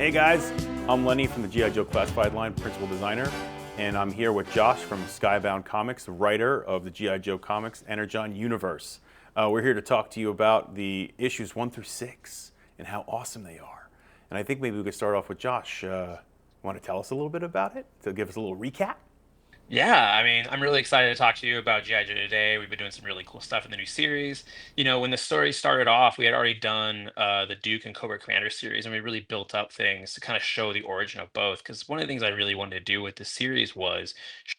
Hey guys, I'm Lenny from the G.I. Joe Classified line, principal designer, and I'm here with Josh from Skybound Comics, the writer of the G.I. Joe Comics Energon universe. We're here to talk to you about the issues 1 through 6 and how awesome they are. And I think maybe we could start off with Josh. Want to tell us a little bit about it? To give us a little recap? Yeah, I mean, I'm really excited to talk to you about G.I. Joe today. We've been doing some really cool stuff in the new series. When the story started off, we had already done the Duke and Cobra Commander series, and we really built up things to kind of show the origin of both. Because one of the things I really wanted to do with this series was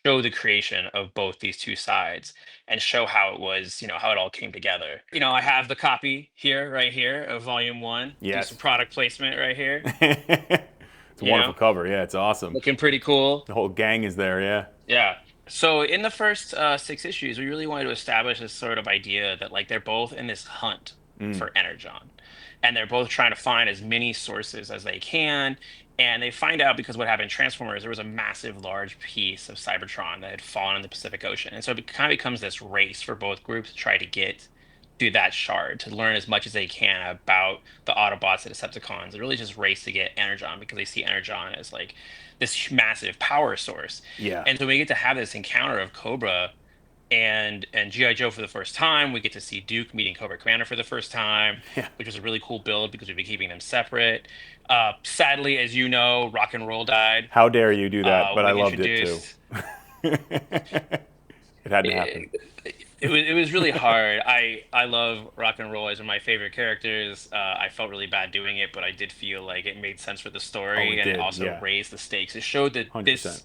show the creation of both these two sides and show how it was, how it all came together. I have the copy here, right here, of Volume 1. Do some Yes. product placement right here, It's a you know, wonderful cover. Yeah, it's awesome. looking pretty cool. The whole gang is there, yeah. Yeah. So in the first six issues, we really wanted to establish this sort of idea that like they're both in this hunt Mm. for Energon, and they're both trying to find as many sources as they can. And they find out because what happened in Transformers, there was a massive, large piece of Cybertron that had fallen in the Pacific Ocean, and so it kind of becomes this race for both groups to try to get to that shard to learn as much as they can about the Autobots, the Decepticons. They really just race to get Energon because they see Energon as like this massive power source. Yeah. And so we get to have this encounter of Cobra and GI Joe for the first time. We get to see Duke meeting Cobra Commander for the first time, Yeah. which was a really cool build because we've been keeping them separate. Sadly, as you know, Rock and Roll died. How dare you do that? But I We loved it too. introduced. It had to happen. It, it was really hard. I love Rock and Roll as one of my favorite characters. I felt really bad doing it, but I did feel like it made sense for the Oh, story it and it did. also Yeah. raised the stakes. It showed that 100%. this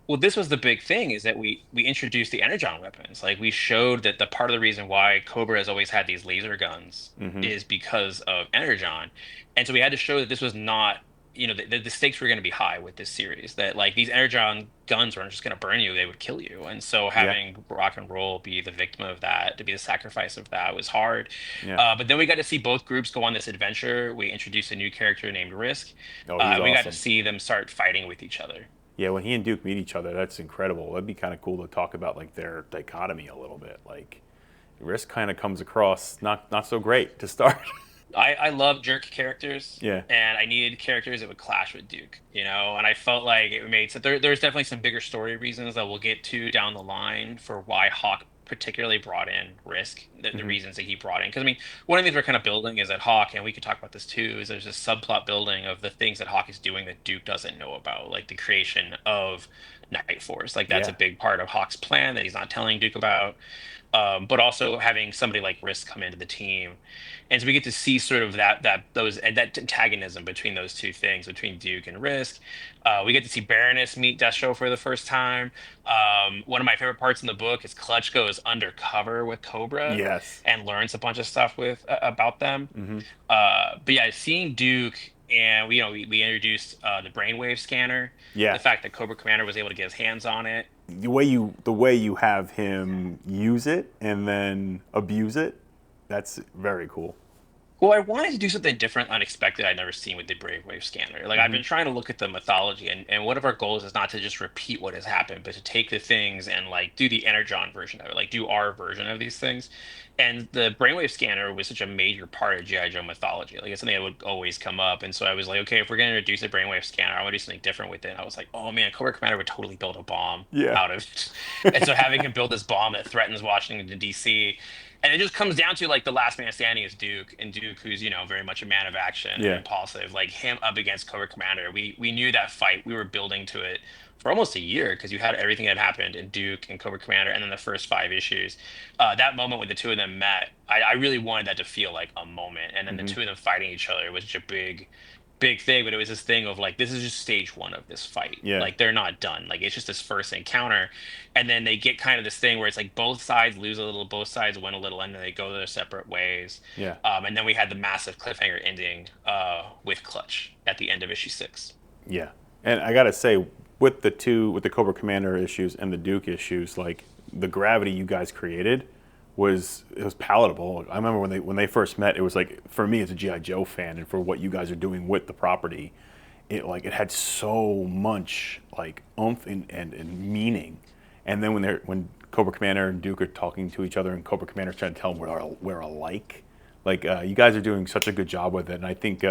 well, this was the big thing is that we introduced the energon weapons. Like we showed that the part of the reason why Cobra has always had these laser guns Hmm. is because of energon. And so we had to show that this was not, the stakes were going to be high with this series, that like these energon guns weren't just going to burn you, they would kill you. And so Yeah. having Rock and Roll be the victim of that, to be the sacrifice of that was hard. Yeah. But then we got to see both groups go on this adventure. We introduced a new character named Risk. Oh, he's We got to awesome. see them start fighting with each other. Yeah, when he and Duke meet each other, that's incredible. That'd be kind of cool to talk about like their dichotomy a little bit. Like Risk kind of comes across not so great to start. I love jerk characters, Yeah. and I needed characters that would clash with Duke, and I felt like it made so there's definitely some bigger story reasons that we'll get to down the line for why Hawk particularly brought in Risk, the Hmm. reasons that he brought in. Because I mean, one of the things we're kind of building is that Hawk, and we could talk about this too, is there's this subplot building of the things that Hawk is doing that Duke doesn't know about, like the creation of Night Force. Like that's a Yeah. big part of Hawk's plan that he's not telling Duke about. But also having somebody like Risk come into the team, and so we get to see sort of that antagonism between those two things, between Duke and Risk. We get to see Baroness meet Destro for the first time. One of my favorite parts in the book is Clutch goes undercover with Cobra Yes. and learns a bunch of stuff about them. Hmm. But yeah, seeing Duke and we introduced the brainwave scanner, the Yeah. fact that Cobra Commander was able to get his hands on it. The way you have him use it and then abuse it, that's very cool. Well, I wanted to do something different, unexpected I'd never seen with the Brainwave scanner. Like I've Hmm. been trying to look at the mythology, and one of our goals is not to just repeat what has happened, but to take the things and like do the Energon version of it, like do our version of these things. And the Brainwave scanner was such a major part of G.I. Joe mythology. Like it's something that would always come up. And so I was like, okay, if we're gonna introduce a Brainwave scanner, I want to do something different with it. And I was like, oh man, Cobra Commander would totally build a bomb Yeah. out of it. And so having him build this bomb that threatens Washington, D.C. And it just comes down to like the last man standing is Duke, and Duke, who's very much a man of action and Yeah. impulsive, like him up against Cobra Commander. We knew that fight. We were building to it for almost a year because you had everything that happened in Duke and Cobra Commander, and then the first five issues. That moment when the two of them met, I really wanted that to feel like a moment, and then the Hmm. two of them fighting each other was such a big thing, but it was this thing of like this is just stage one of this fight. Yeah. Like they're not done. Like it's just this first encounter, and then they get kind of this thing where it's like both sides lose a little, both sides win a little, and then they go their separate ways. Yeah. And then we had the massive cliffhanger ending with Clutch at the end of issue 6. Yeah. And I gotta say, with the Cobra Commander issues and the Duke issues, like the gravity you guys created was palatable. I remember when they first met, it was like, for me as a GI Joe fan and for what you guys are doing with the property, it had so much like oomph and meaning. And then when Cobra Commander and Duke are talking to each other and Cobra Commander's trying to tell them we're alike, like you guys are doing such a good job with it. And I think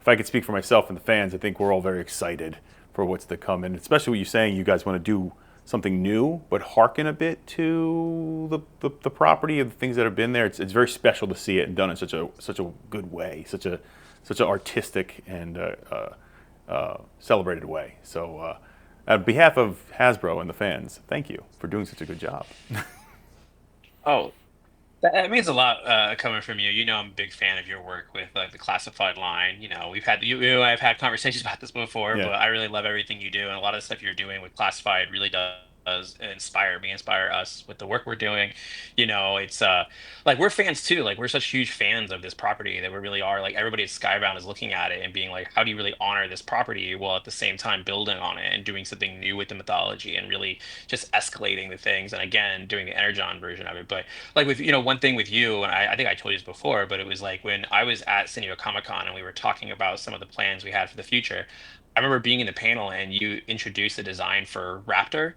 if I could speak for myself and the fans, I think we're all very excited for what's to come, and especially what you're saying, you guys want to do something new, but hearken a bit to the property of the things that have been there. It's very special to see it and done in such a good way, such an artistic and celebrated way. So, on behalf of Hasbro and the fans, thank you for doing such a good job. Oh, that means a lot coming from you. You know, I'm a big fan of your work with like the classified line. You know, you and I've had conversations about this before, Yeah. but I really love everything you do, and a lot of the stuff you're doing with classified really does inspire me, inspire us with the work we're doing. You know, it's like we're fans too. Like we're such huge fans of this property that we really are. Like everybody at Skybound is looking at it and being like, how do you really honor this property while at the same time building on it and doing something new with the mythology and really just escalating the things and again doing the Energon version of it. But like with one thing with you, and I think I told you this before, but it was like when I was at San Diego Comic Con and we were talking about some of the plans we had for the future. I remember being in the panel and you introduced a design for Raptor,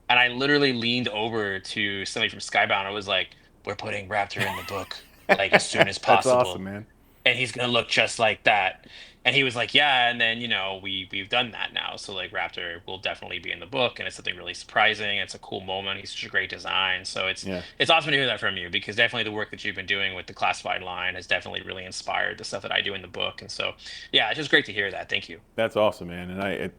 and I literally leaned over to somebody from Skybound. I was like, "We're putting Raptor in the book like as soon as That's awesome, possible." man. And he's gonna look just like that. And he was like, yeah. And then we've done that now. So like Raptor will definitely be in the book, and it's something really surprising. It's a cool moment. He's such a great design. So Yeah. it's awesome to hear that from you because definitely the work that you've been doing with the classified line has definitely really inspired the stuff that I do in the book. And so yeah, it's just great to hear that. Thank you. That's awesome, man, and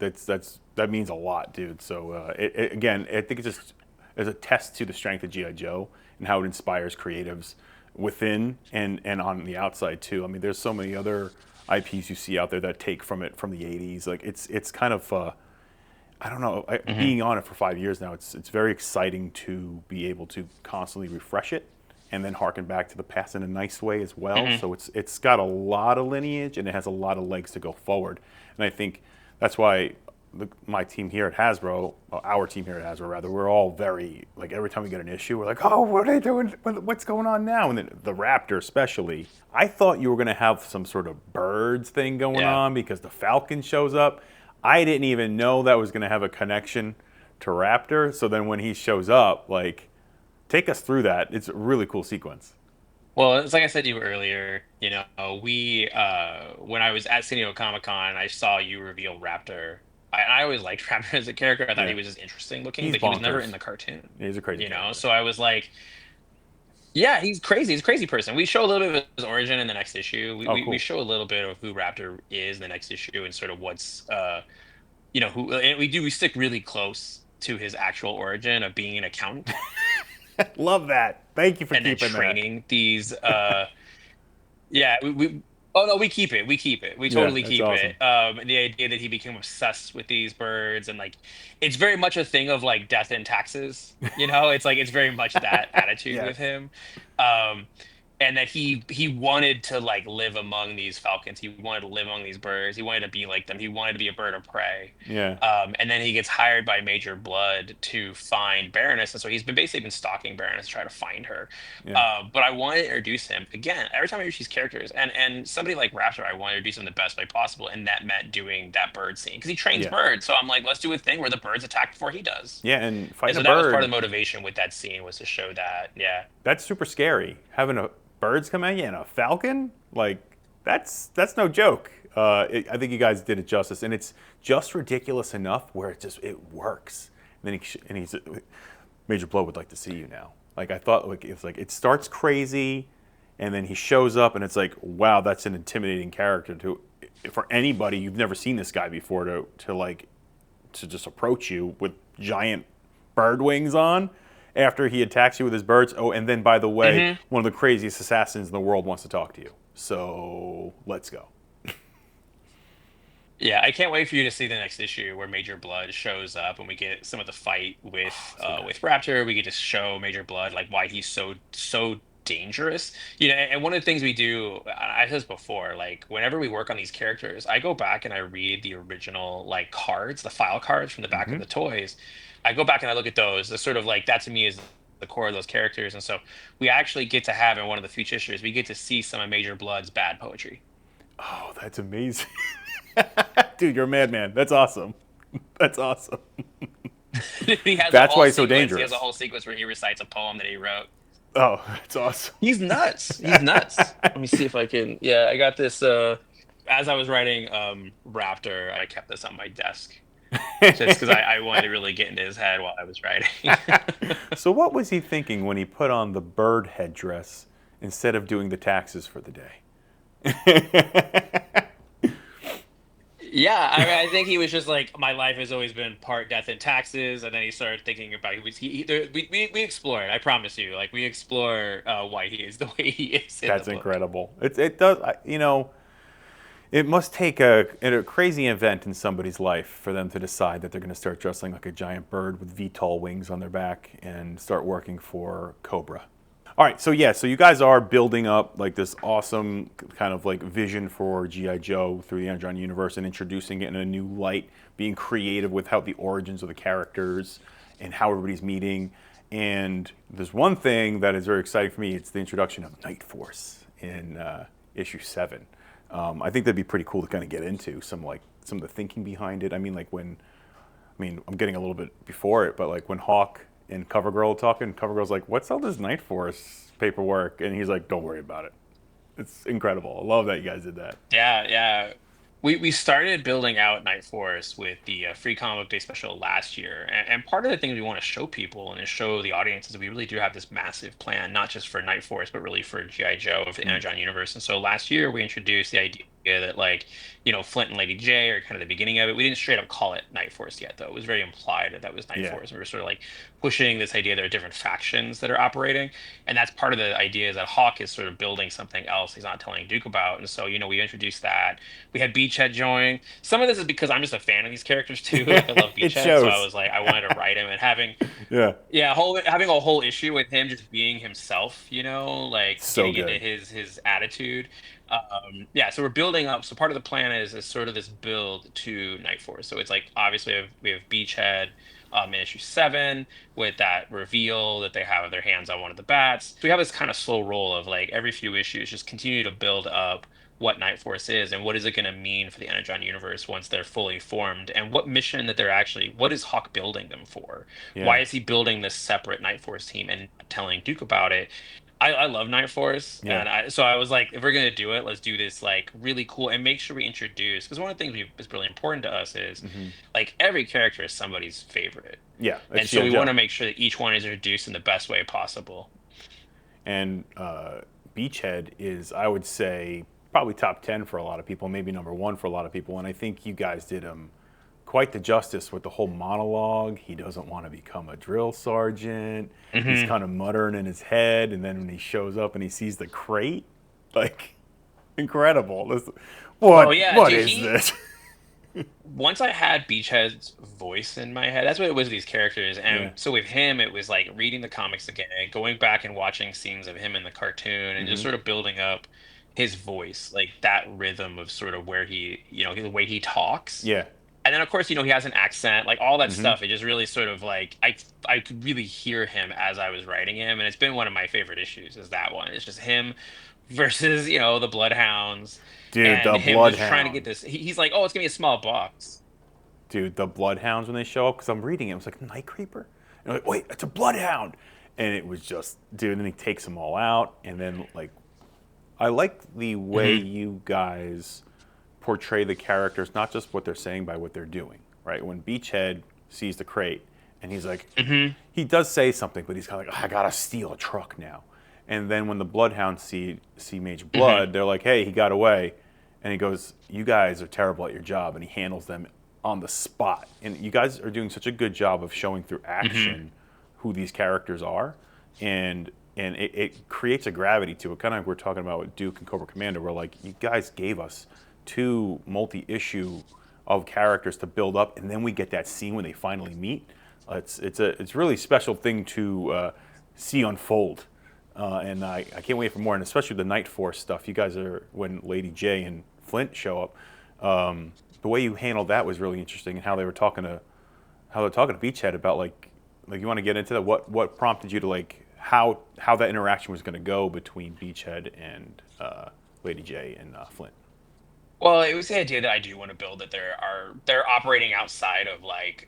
that means a lot, dude. So again, I think it's just as a test to the strength of GI Joe and how it inspires creatives within and on the outside too. I mean, there's so many other IPs you see out there that take from it from the '80s. Like it's kind of I don't know. Hmm. Being on it for 5 years now, it's very exciting to be able to constantly refresh it and then harken back to the past in a nice way as well. Hmm. So it's got a lot of lineage and it has a lot of legs to go forward. And I think that's why my team here at Hasbro, our team here at Hasbro rather, we're all very like every time we get an issue, we're like, oh, what are they doing? What's going on now? And then the Raptor especially. I thought you were going to have some sort of birds thing going Yeah. on because the Falcon shows up. I didn't even know that was going to have a connection to Raptor. So then when he shows up, like, take us through that. It's a really cool sequence. Well, it's like I said to you earlier, we when I was at San Diego Comic Con, I saw you reveal Raptor. I always liked Raptor as a character. I thought he Yeah, was just interesting looking, he's but he was never in bonkers. the cartoon. He's a crazy character. So I was like, yeah, he's crazy. He's a crazy person. We show a little bit of his origin in the next issue. We Oh, we, we cool. show a little bit of who Raptor is in the next issue and sort of what's who and we stick really close to his actual origin of being an accountant Love that. Thank you for and then keeping that. training these yeah, oh no, we keep it. We keep it. We Yeah, totally that's keep it. awesome. The idea that he became obsessed with these birds and like it's very much a thing of like death and taxes. It's like it's very much that attitude with Yes. him. Um and that he wanted to like live among these falcons. He wanted to live among these birds. He wanted to be like them. He wanted to be a bird of prey. Yeah. And then he gets hired by Major Blood to find Baroness, and so he's been basically been stalking Baroness to try to find her. Yeah. But I wanted to introduce him again. Every time I introduce these characters, and somebody like Raptor, I want to introduce him the best way possible, and that meant doing that bird scene because he trains Yeah. birds. So I'm like, let's do a thing where the birds attack before he does. Yeah. And And fighting a so that was part bird, of the motivation with that scene was to show that, yeah. that's super scary. Having a birds come at you and a falcon, like that's no joke. I think you guys did it justice, and it's just ridiculous enough where it works. And then he's Major Blow would like to see you now. Like I thought, like it's like it starts crazy, and then he shows up, and it's like, wow, that's an intimidating character to for anybody you've never seen this guy before to just approach you with giant bird wings on after he attacks you with his birds. Oh, and then by the way, Hmm. one of the craziest assassins in the world wants to talk to you. So let's go. Yeah, I can't wait for you to see the next issue where Major Blood shows up and we get some of the fight Oh, so good. with Raptor. We get to show Major Blood like why he's so dangerous. And one of the things we do, I said this before, like whenever we work on these characters, I go back and I read the original like cards, the file cards from the back of Hmm. the toys. I go back and I look at those. The sort of like that to me is the core of those characters. And so we actually get to have in one of the future issues, we get to see some of Major Blood's bad poetry. Oh, that's amazing. Dude, you're a madman. That's awesome. That's awesome. He has a That's whole why he's so sequence. He has a dangerous. whole sequence where he recites a poem that he wrote. Oh, that's awesome. He's nuts. He's nuts. Let me see if I can. Yeah, I got this. as I was writing Raptor, I kept this on my desk just because I wanted to really get into his head while I was writing. So what was he thinking when he put on the bird headdress instead of doing the taxes for the day? Yeah, I mean, I think he was just like, my life has always been part death and taxes, and then he started thinking about we explore it. I promise you, like we explore why he is the way he is in the That's book. incredible. It does, it must take a crazy event in somebody's life for them to decide that they're going to start dressing like a giant bird with VTOL wings on their back and start working for Cobra. All right, so yeah, so you guys are building up like this awesome kind of like vision for GI Joe through the Energon universe and introducing it in a new light, being creative with how the origins of the characters and how everybody's meeting. And there's one thing that is very exciting for me. It's the introduction of Night Force in issue 7. I think that'd be pretty cool to kind of get into some of the thinking behind it. I mean, I'm getting a little bit before it, but like when Hawk and CoverGirl are talking, CoverGirl's like, "What's all this Night Force paperwork?" And he's like, "Don't worry about it. It's incredible. I love that you guys did that." Yeah, yeah. We started building out Night Force with the free comic book day special last year, and part of the things we want to show people and to show the audience is that we really do have this massive plan, not just for Night Force, but really for GI Joe, for the Mm, Energon universe. And so last year we introduced the idea that like Flint and Lady J are kind of the beginning of it. We didn't straight up call it Night Force yet, though. It was very implied that that was Night yeah, Force. We were sort of like pushing this idea there are different factions that are operating, and that's part of the idea is that Hawk is sort of building something else he's not telling Duke about. And so we introduced that. We had Beachhead join. Some of this is because I'm just a fan of these characters too. Like I love it Beachhead, so I shows. was like, I wanted to write him and having, Yeah, yeah, having a whole issue with him just being himself. Like so getting into good. his attitude. Yeah, so we're building up. So part of the plan is sort of this build to Night Force. So it's like obviously we have Beachhead. In issue 7, with that reveal that they have their hands on one of the bats. So we have this kind of slow roll of like every few issues, just continue to build up what Night Force is and what is it going to mean for the Energon universe once they're fully formed, and what mission that they're actually, what is Hawk building them for? Why Yeah, is he building this separate Night Force team and not telling Duke about it? I love Night Force, yeah, and so I was like, if we're gonna do it, let's do this like really cool and make sure we introduce, because one of the things is really important to us is hmm like every character is somebody's favorite, yeah. and That's so GI we want Joe. to make sure that each one is introduced in the best way possible. And Beachhead is, I would say, probably top 10 for a lot of people, maybe number one for a lot of people. And I think you guys did him quite the justice with the whole monologue. He doesn't want to become a drill sergeant. He's Hmm. kind of muttering in his head. And then when he shows up and he sees the crate, like, incredible. Oh What, yeah, what dude, is he this? once I had Beachhead's voice in my head, that's what it was, these characters. Yeah. And so with him, it was like reading the comics again, going back and watching scenes of him in the cartoon and just hmm sort of building up his voice, like that rhythm of sort of where he, the way he talks. Yeah. And then of course, he has an accent, like all that hmm stuff. It just really sort of like I could really hear him as I was writing him. And it's been one of my favorite issues is that one. It's just him versus, the Bloodhounds Dude, and the him just trying to get Bloodhound. this. He's like, oh, it's gonna be a small box. Dude, the bloodhounds when they show up, because I'm reading it, it was like Night Creeper. And I'm like, wait, it's a bloodhound. And it was just, dude, and then he takes them all out. And then, like, I like the way Hmm. you guys portray the characters, not just what they're saying by what they're doing, right? When Beachhead sees the crate and he's like, Hmm. he does say something, but he's kind of like, "Oh, I gotta steal a truck now." And then when the Bloodhounds see Major Hmm. Blood, they're like, "Hey, he got away," and he goes, "You guys are terrible at your job," and he handles them on the spot. And you guys are doing such a good job of showing through Hmm. action who these characters are, and it creates a gravity to it. Kind of like we're talking about with Duke and Cobra Commander, where like you guys gave us two multi-issue of characters to build up, and then we get that scene when they finally meet. It's really special thing to see unfold, and I can't wait for more. And especially the Night Force stuff. You guys are when Lady J and Flint show up. The way you handled that was really interesting, and how they're talking to Beachhead about like you want to get into that. What prompted you to like how that interaction was going to go between Beachhead and Lady J and Flint. Well, it was the idea that I do want to build that they're operating outside of like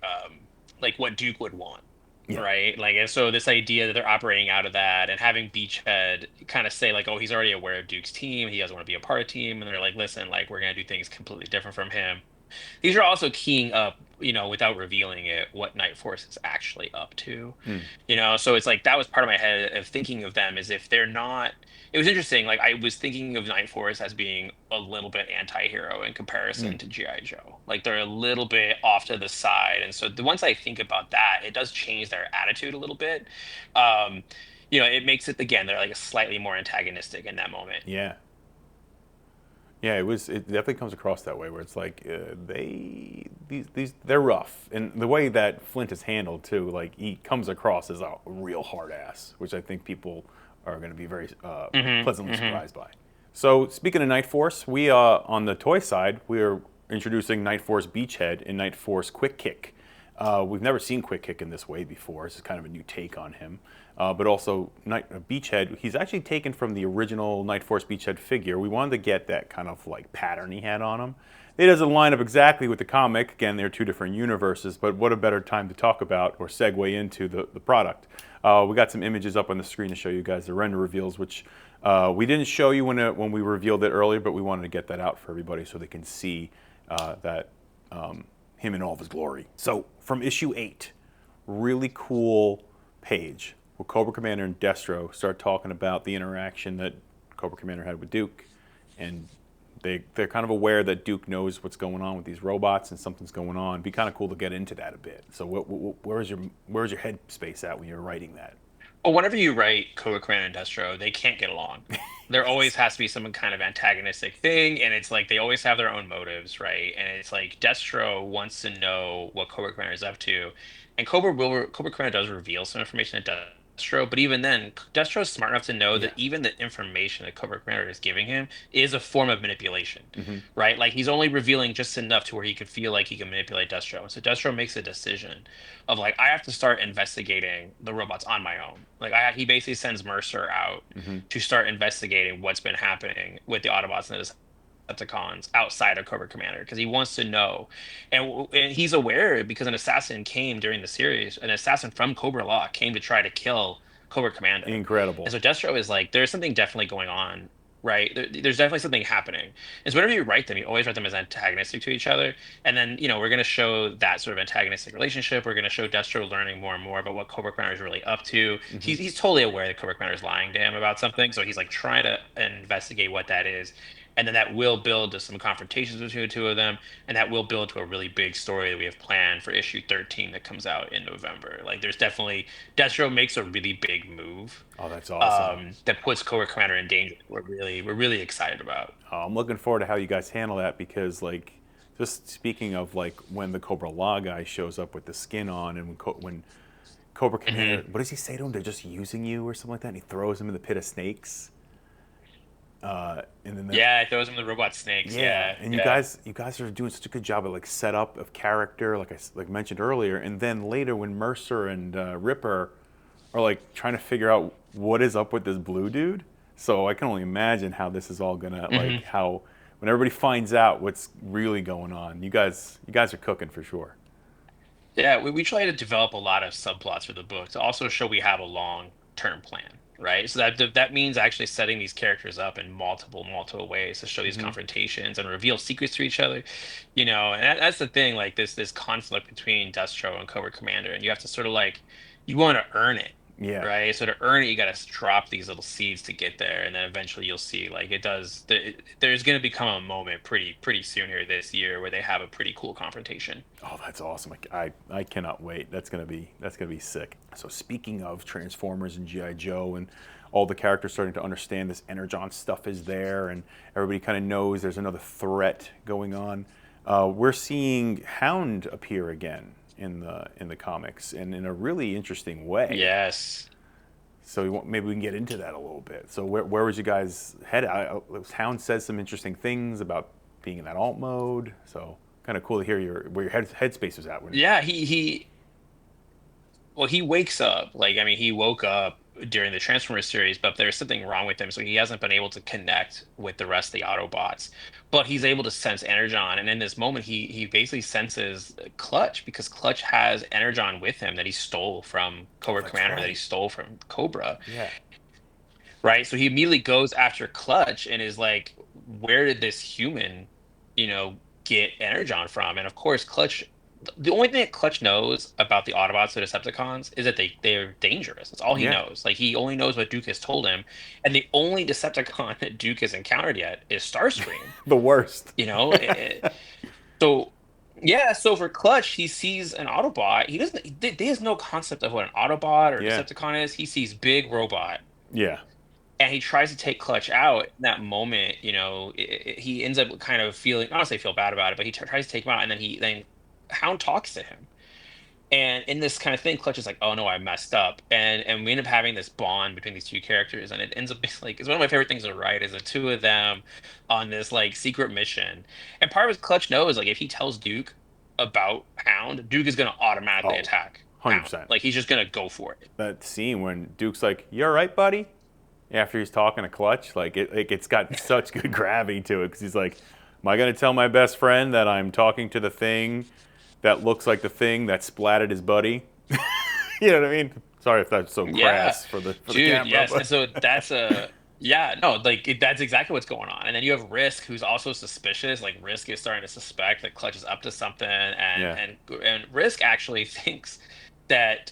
what Duke would want. Yeah. right? Like, and so this idea that they're operating out of that and having Beachhead kind of say like, oh, he's already aware of Duke's team, he doesn't want to be a part of the team, and they're like, listen, like we're gonna do things completely different from him. These are also keying up, without revealing it, what Night Force is actually up to. Mm. So it's like that was part of my head of thinking of them as if they're not. It was interesting. Like I was thinking of Night Force as being a little bit anti-hero in comparison Mm. to G.I. Joe. Like they're a little bit off to the side. And so the once I think about that, it does change their attitude a little bit. Um, it makes it again, they're like a slightly more antagonistic in that moment. Yeah. Yeah, it was. It definitely comes across that way, where it's like these they're rough, and the way that Flint is handled too, like he comes across as a real hard ass, which I think people are going to be very pleasantly Hmm. surprised by. So speaking of Night Force, we on the toy side, we are introducing Night Force Beachhead and Night Force Quick Kick. We've never seen Quick Kick in this way before. This is kind of a new take on him. But also, Beachhead, he's actually taken from the original Night Force Beachhead figure. We wanted to get that kind of like pattern he had on him. It doesn't line up exactly with the comic. Again, they're two different universes, but what a better time to talk about or segue into the product. We got some images up on the screen to show you guys the render reveals, which we didn't show you when we revealed it earlier, but we wanted to get that out for everybody so they can see that him in all of his glory. So from issue 8, really cool page where Cobra Commander and Destro start talking about the interaction that Cobra Commander had with Duke, and they're kind of aware that Duke knows what's going on with these robots and something's going on. It'd be kind of cool to get into that a bit. So where's your head space at when you're writing that? Well, whenever you write Koga and Destro, they can't get along. There always has to be some kind of antagonistic thing, and it's like they always have their own motives, right? And it's like Destro wants to know what Cobra Commander is up to, and Cobra Commander does reveal some information to Destro, but even then, Destro is smart enough to know Yeah. that even the information that Cobra Commander is giving him is a form of manipulation, Mm-hmm. right? Like he's only revealing just enough to where he could feel like he can manipulate Destro, and so Destro makes a decision of like I have to start investigating the robots on my own. Like he basically sends Mercer out Mm-hmm. to start investigating what's been happening with the Autobots and the Decepticons outside of Cobra Commander because he wants to know, and he's aware because an assassin came during the series, an assassin from Cobra Law came to try to kill Cobra Commander, and Incredible. so Destro is like, there's something definitely going on. Right. There's definitely something happening. And so whenever you write them, you always write them as antagonistic to each other. And then, we're going to show that sort of antagonistic relationship. We're going to show Destro learning more and more about what Cobra Commander is really up to. Mm-hmm. He's totally aware that Cobra Commander is lying to him about something. So he's like trying to investigate what that is. And then that will build to some confrontations between the two of them. And that will build to a really big story that we have planned for issue 13 that comes out in November. Like there's definitely Destro makes a really big move Oh, that's awesome. that puts Cobra Commander in danger. We're really excited about. I'm looking forward to how you guys handle that because, like, just speaking of like when the Cobra Law guy shows up with the skin on, and when Cobra Commander, Hmm. what does he say to him? They're just using you or something like that. And he throws him in the pit of snakes. And then Yeah, it throws him the robot snakes. yeah, Yeah, and yeah. you guys are doing such a good job of like setup of character, like like mentioned earlier, and then later when Mercer and Ripper are like trying to figure out what is up with this blue dude. So I can only imagine how this is all gonna like Hmm. how when everybody finds out what's really going on. You guys are cooking for sure. Yeah, we try to develop a lot of subplots for the book to also show we have a long-term plan, right? So that means actually setting these characters up in multiple ways to show these Hmm. confrontations and reveal secrets to each other, and that's the thing, like this conflict between Destro and Cobra Commander, and you have to sort of like you want to earn it, Yeah. right? So to earn it, you got to drop these little seeds to get there, and then eventually you'll see like it does. There's going to become a moment pretty soon here this year where they have a pretty cool confrontation. Oh, that's awesome! I cannot wait. That's gonna be sick. So speaking of Transformers and GI Joe and all the characters starting to understand this Energon stuff is there, and everybody kind of knows there's another threat going on. We're seeing Hound appear again in the comics, and in a really interesting way. Yes. So maybe we can get into that a little bit. So where was you guys headed? Hound says some interesting things about being in that alt mode. So kind of cool to hear where your headspace was at when. Yeah, he well, he wakes up. Like, I mean, he woke up during the Transformers series, but there's something wrong with him, so he hasn't been able to connect with the rest of the Autobots. But he's able to sense Energon, and in this moment, he basically senses Clutch because Clutch has Energon with him that he stole from Oh, Cobra that's Commander, that he right. stole from Cobra, Yeah. right? So he immediately goes after Clutch and is like, where did this human, get Energon from? And of course, Clutch, the only thing that Clutch knows about the Autobots or Decepticons is that they're dangerous. That's all he Yeah. knows. Like he only knows what Duke has told him. And the only Decepticon that Duke has encountered yet is Starscream, The worst. you know? So yeah, so for Clutch, he sees an Autobot. He doesn't he has no concept of what an Autobot or Yeah. Decepticon is. He sees big robot Yeah. and he tries to take Clutch out. In that moment, he ends up kind of feeling, I don't say feel bad about it, but he tries to take him out, and then Hound talks to him. And in this kind of thing, Clutch is like, "Oh no, I messed up," and we end up having this bond between these two characters, and it ends up being like it's one of my favorite things to write is the two of them on this like secret mission. And part of it, Clutch knows like if he tells Duke about Hound, Duke is gonna automatically Oh, attack Hound. 100%. Like he's just gonna go for it. That scene when Duke's like, "You all right, buddy?" After he's talking to Clutch, it's got such good gravity to it because he's like, "Am I gonna tell my best friend that I'm talking to the thing that looks like the thing that splatted his buddy?" You know what I mean? Sorry if that's so Yeah, crass for the dude, camera, yes. And but so that's yeah, no, like that's exactly what's going on. And then you have Risk, who's also suspicious. Like Risk is starting to suspect that Clutch is up to something, yeah, and Risk actually thinks that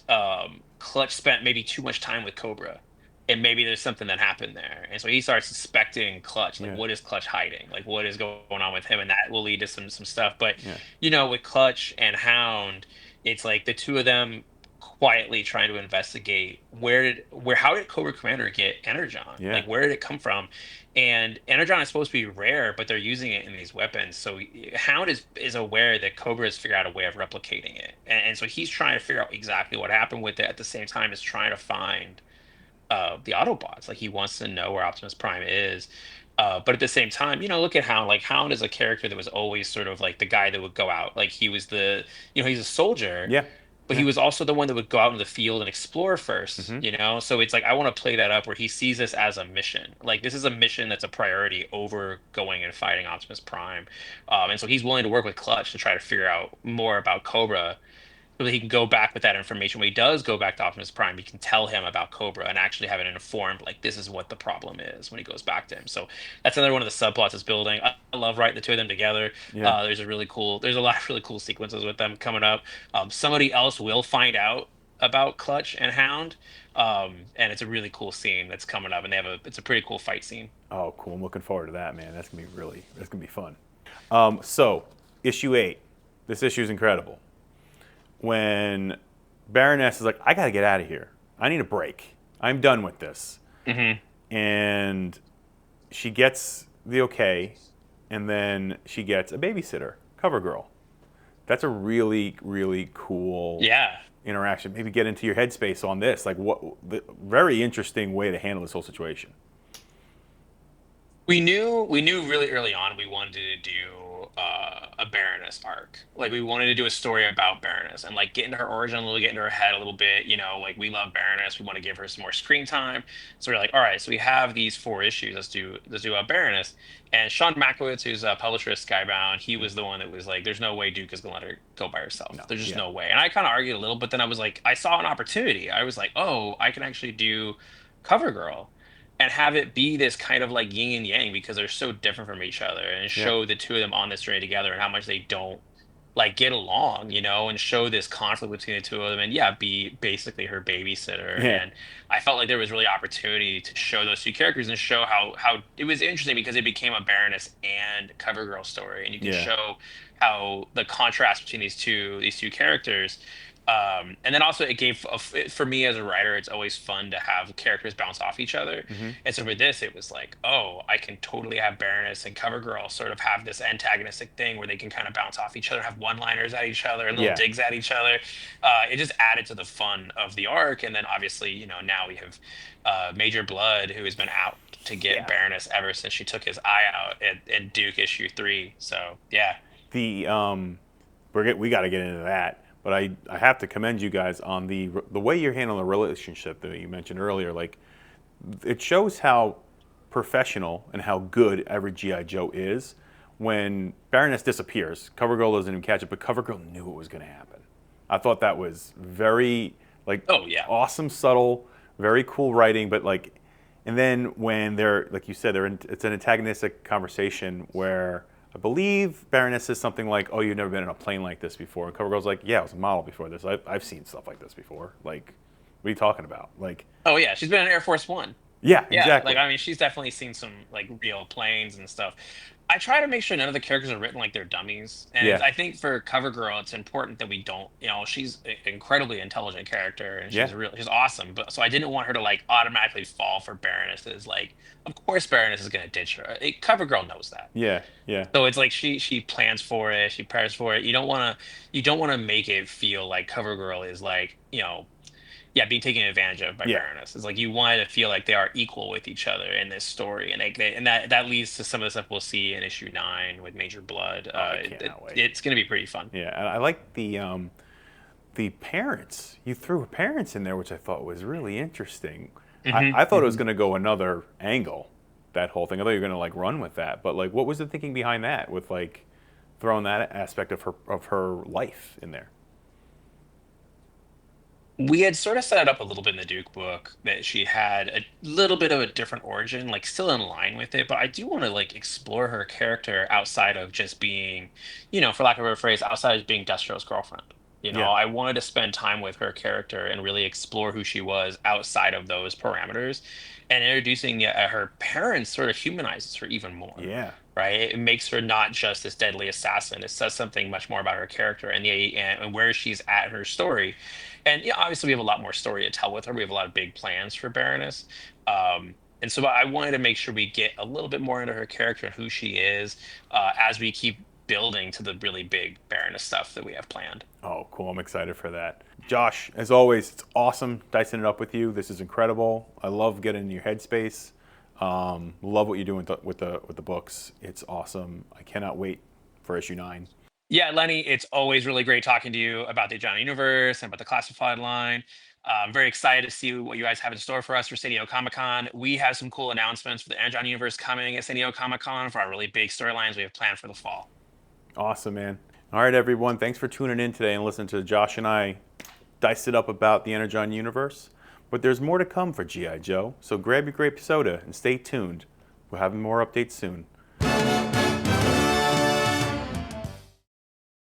Clutch spent maybe too much time with Cobra, and maybe there's something that happened there. And so he starts suspecting Clutch. Like, yeah, what is Clutch hiding? Like, what is going on with him? And that will lead to some stuff. But yeah, with Clutch and Hound, it's like the two of them quietly trying to investigate how did Cobra Commander get Energon? yeah, Like where did it come from? And Energon is supposed to be rare, but they're using it in these weapons. So Hound is aware that Cobra has figured out a way of replicating it, and so he's trying to figure out exactly what happened with it. At the same time, is trying to find the Autobots. Like he wants to know where Optimus Prime is. But at the same time, look at Hound. Like Hound is a character that was always sort of like the guy that would go out. Like he was he's a soldier, yeah, but he yeah, was also the one that would go out in the field and explore first, hmm So it's like I want to play that up where he sees this as a mission. Like this is a mission that's a priority over going and fighting Optimus Prime. And so he's willing to work with Clutch to try to figure out more about Cobra so that he can go back with that information. When he does go back to Optimus Prime, he can tell him about Cobra and actually have it informed, like this is what the problem is when he goes back to him. So that's another one of the subplots it's building. I love writing the two of them together. yeah. There's a lot of really cool sequences with them coming up. Somebody else will find out about Clutch and Hound, and it's a really cool scene that's coming up, and it's a pretty cool fight scene. Oh, cool! I'm looking forward to that, man. That's gonna be fun. So, issue 8. This issue is incredible. When Baroness is like, "I gotta get out of here. I need a break. I'm done with this," Hmm. and she gets the okay, and then she gets a babysitter, cover girl. That's a really, really cool Yeah. interaction. Maybe get into your headspace on this. Like, what the very interesting way to handle this whole situation. We knew really early on we wanted to do a Baroness arc. Like we wanted to do a story about Baroness and like get into her origin a little, get into her head a little bit. Like we love Baroness. We want to give her some more screen time. So we're like, all right, so we have these 4 issues. Let's do a Baroness. And Sean Makowitz, who's a publisher of Skybound, he was the one that was like, "There's no way Duke is gonna let her go by herself. No, There's just yeah, no way." And I kind of argued a little, but then I was like, I saw an opportunity. I was like, oh, I can actually do Cover Girl and have it be this kind of like yin and yang because they're so different from each other and yeah, show the two of them on this journey together and how much they don't like get along, and show this conflict between the two of them and yeah, be basically her babysitter. yeah, And I felt like there was really opportunity to show those two characters and show how it was interesting because it became a Baroness and Cover Girl story, and you can yeah, show how the contrast between these two characters, and then also it gave for me as a writer, it's always fun to have characters bounce off each other. hmm And so for this, it was like, oh, I can totally have Baroness and Cover Girl sort of have this antagonistic thing where they can kind of bounce off each other, have one-liners at each other and little yeah, digs at each other. It just added to the fun of the arc. And then obviously, now we have Major Blood, who has been out to get yeah. Baroness ever since she took his eye out in Duke issue 3. So yeah. The we got to get into that. But I have to commend you guys on the way you're handling the relationship that you mentioned earlier. Like, it shows how professional and how good every GI Joe is. When Baroness disappears, CoverGirl doesn't even catch it, but CoverGirl knew it was going to happen. I thought that was very like Oh yeah. awesome, subtle, very cool writing. But like, and then when they're like you said, it's an antagonistic conversation where I believe Baroness says something like, "Oh, you've never been in a plane like this before," and CoverGirl's like, "Yeah, I was a model before this. I've seen stuff like this before. Like, what are you talking about?" Like, Oh yeah, she's been in Air Force One. yeah, Yeah, like exactly. I mean, she's definitely seen some like real planes and stuff. I try to make sure none of the characters are written like they're dummies, and Yeah, I think for CoverGirl, it's important that we don't. She's an incredibly intelligent character, and yeah, she's awesome. But so I didn't want her to like automatically fall for Baroness's like. Of course, Baroness is gonna ditch her. CoverGirl knows that. yeah, yeah, So it's like she plans for it, she prepares for it. You don't want to make it feel like CoverGirl is like yeah, being taken advantage of by yeah. Baroness. It's like you want to feel like they are equal with each other in this story, and and that leads to some of the stuff we'll see in issue 9 with Major Blood. Oh, I cannot wait. It's going to be pretty fun. Yeah, and I like the parents. You threw parents in there, which I thought was really interesting. I thought it was Hmm. going to go another angle, that whole thing. I thought you were going to like run with that, but like, what was the thinking behind that? With like throwing that aspect of her life in there. We had sort of set it up a little bit in the Duke book that she had a little bit of a different origin, like still in line with it, but I do want to like explore her character outside of just being, for lack of a phrase, outside of being Destro's girlfriend. Yeah, I wanted to spend time with her character and really explore who she was outside of those parameters. And introducing her parents sort of humanizes her even more, yeah, right? It makes her not just this deadly assassin. It says something much more about her character and where she's at in her story. And yeah, obviously we have a lot more story to tell with her. We have a lot of big plans for Baroness. And so I wanted to make sure we get a little bit more into her character and who she is as we keep building to the really big Baroness stuff that we have planned. Oh, cool. I'm excited for that. Josh, as always, it's awesome dicing it up with you. This is incredible. I love getting in your headspace. Love what you're doing with the books. It's awesome. I cannot wait for issue 9. Yeah, Lenny, it's always really great talking to you about the John Universe and about the classified line. I'm very excited to see what you guys have in store for us for San Diego Comic Con. We have some cool announcements for the Energon Universe coming at San Diego Comic Con for our really big storylines we have planned for the fall. Awesome, man. All right, everyone. Thanks for tuning in today and listening to Josh and I dice it up about the Energon universe. But there's more to come for G.I. Joe, so grab your grape soda and stay tuned. We'll have more updates soon.